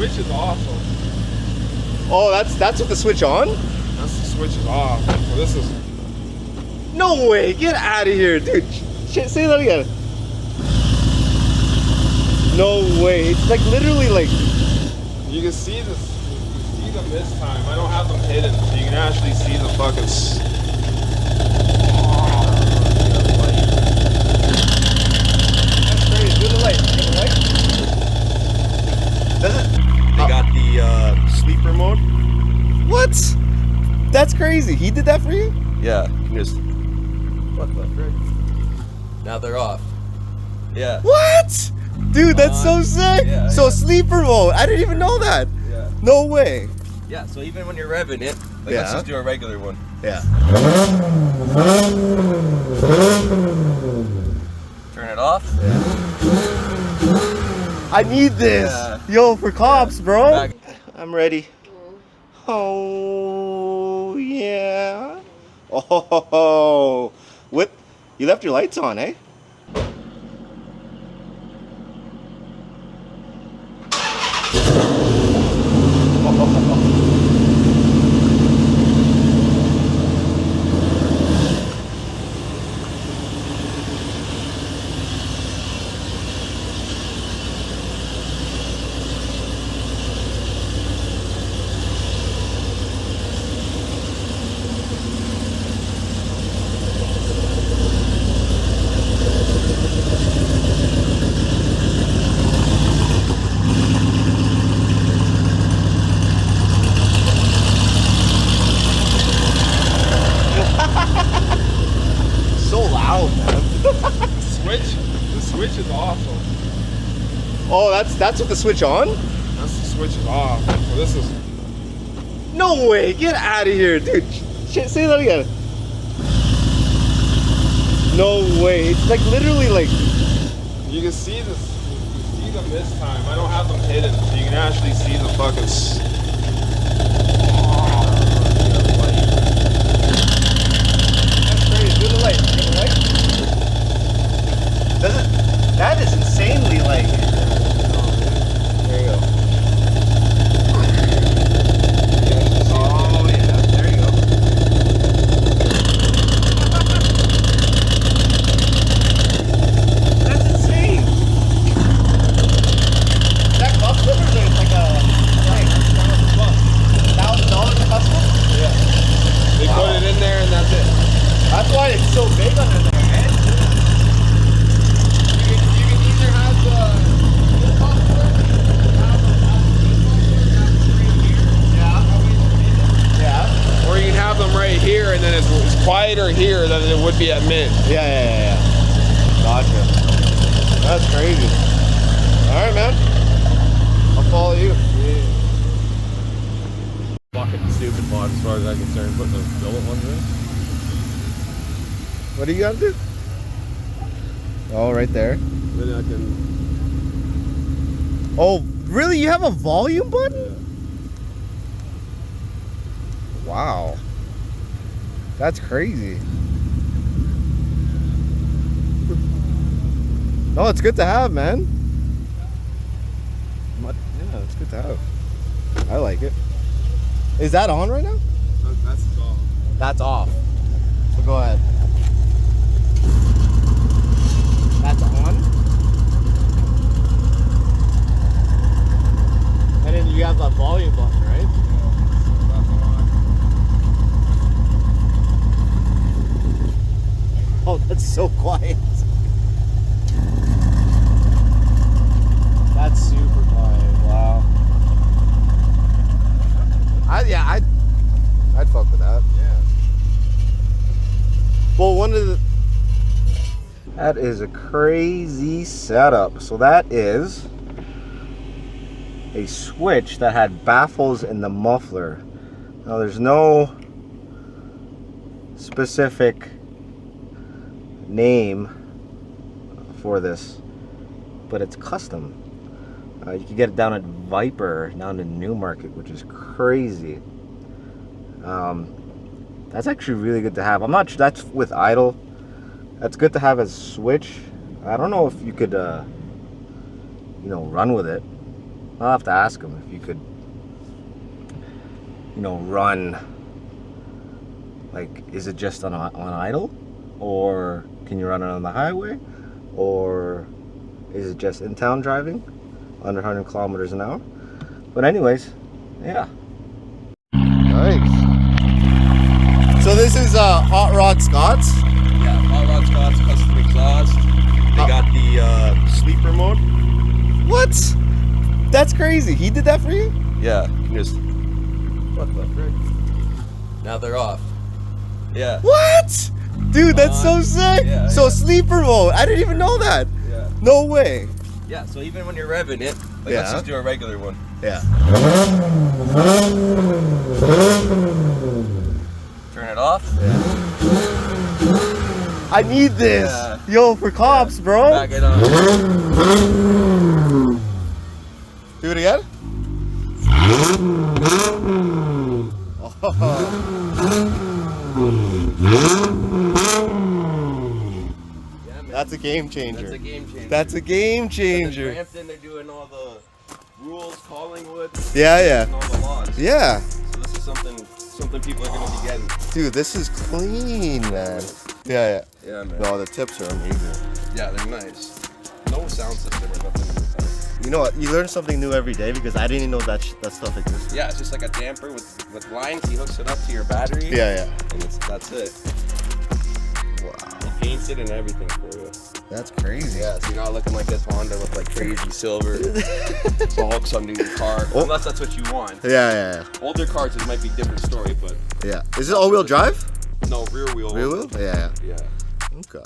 switch is awesome. Oh, that's with the switch on? That's the switch is off. So this is. No way! Get out of here, dude. Shit, say that again. No way! It's like literally like. You can see this. You can see them this time. I don't have them hidden, so you can actually see the fucking. That's crazy. Do the light. Do the light. Does it? They got the sleeper mode. What? That's crazy. He did that for you? Yeah, you can just. What the frick? Now they're off. Yeah. What? Dude, that's so sick. Yeah, so yeah. sleeper mode. I didn't even know that. Yeah. No way. Yeah. So even when you're revving it, like Yeah. let's just do a regular one. Yeah. Turn it off. I need this. Yeah. Yo, for cops, bro. Back. I'm ready. Oh, yeah. Oh, whip. You left your lights on, eh? So loud, man. The switch is awesome. Oh, that's with the switch on? That's the switch is off. So this is. No way. Get out of here, dude. Shit, say that again. No way. It's like literally like. You can see this. You can see them this time. I don't have them hidden, so you can actually see the fucking. That's crazy. Do the light. Do the light. Does it? That is insanely like. There you go. Oh yeah, there you go. That's insane. Is that custom or is it like a $1,000 a custom? Yeah. They put it in there and that's it. That's why it's so big under there, man. You can either have this muffler, have this muffler, have it right here. Yeah. Or you can have them right here, and then it's quieter here than it would be at mid. Yeah. Gotcha. That's crazy. All right, man. I'll follow you. Fucking stupid mod as far as I'm concerned. Putting those billet ones in. What do you gotta do? Oh, right there. Then I can. Oh, really? You have a volume button? Wow. That's crazy. No, it's good to have, man. Yeah, it's good to have. I like it. Is that on right now? That's all. That's off. So go ahead. That's on. And then you have that volume button, right? Oh, that's so quiet. That's super quiet. Wow. I'd fuck with that. Yeah. Well, that is a crazy setup. So that is a switch that had baffles in the muffler. Now there's no specific name for this, but it's custom. You can get it down at Viper, down in Newmarket, which is crazy. That's actually really good to have. I'm not sure, that's with idle. That's good to have as a switch. I don't know if you could, run with it. I'll have to ask him if you could, run. Like, is it just on idle, or can you run it on the highway, or is it just in town driving under 100 kilometers an hour? But anyways, yeah. Nice. So this is Hot Rod Scott's. Yeah, Hot Rod Scott's custom exhaust. They got the sleeper mode. What? That's crazy. He did that for you? Yeah, just what the frick? Now they're off. Yeah. What? Dude, that's so sick. Yeah, so yeah. sleeper mode. I didn't even know that. Yeah. No way. Yeah, so even when you're revving it, like Yeah. let's just do a regular one. Yeah. Turn it off. I need this. Yeah. Yo, for cops, bro. Back it up. Do it again. Yeah, man. That's a game changer. That's a game changer. That's a game In changer. Brampton, they're doing all the rules, Collingwood, Yeah, and all the laws. yeah. So this is something people are gonna be getting. Dude, this is clean, man. Yeah. Yeah, man. No, the tips are amazing. Yeah, they're nice. No sound system or nothing. You know what? You learn something new every day because I didn't even know that stuff existed. Yeah, it's just like a damper with lines. He hooks it up to your battery. Yeah. And that's it. Wow. He paints it and everything for you. That's crazy. Yeah, so you're not looking like this Honda with like crazy silver bulks under your car. Oh. Unless that's what you want. Yeah. Older cars, it might be a different story, but Yeah. Is it all-wheel drive? no, rear wheel. Rear wheel? Yeah. Yeah. Okay.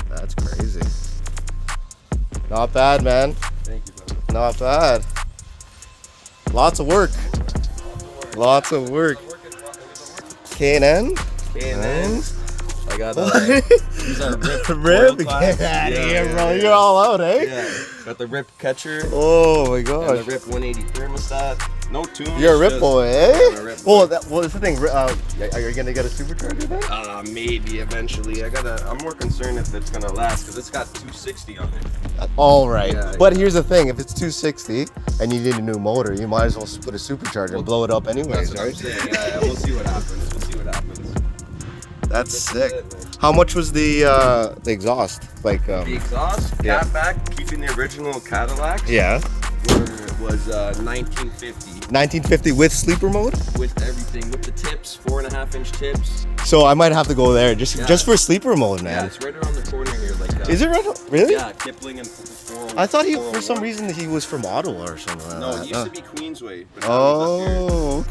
That's crazy. Not bad, man. Thank you, brother. Not bad. Lots of work. Lots of work. K&N? K&N. I got these are rip. Rip? Get out Get outta here, bro. You're all out, eh? Yeah. Got the rip catcher. Oh my And gosh. the rip 180 thermostat. No tune. You're a rip boy, eh? I'm a rip boy. Well, that's the thing. Are you gonna get a supercharger then? Maybe eventually. I'm more concerned if it's gonna last because it's got 260 on it. All right. Yeah, But yeah. here's the thing: if it's 260 and you need a new motor, you might as well put a supercharger and blow it up anyways, That's what I'm right? saying. Yeah, we'll see what happens. That's sick. it, man. How much was the exhaust? Like The exhaust, Yeah. catback, keeping the original Cadillac. yeah, Was 1950 1950 with sleeper mode. with everything, with the tips, 4.5-inch tips. So I might have to go there just Yeah. just for sleeper mode, Yeah, man. it's right around the corner here, like that. Is it right? Really? Yeah, Kipling and 401. I thought he for some reason he was from Ottawa or something. No, like it that. used to be Queensway. But now he's up here. Oh,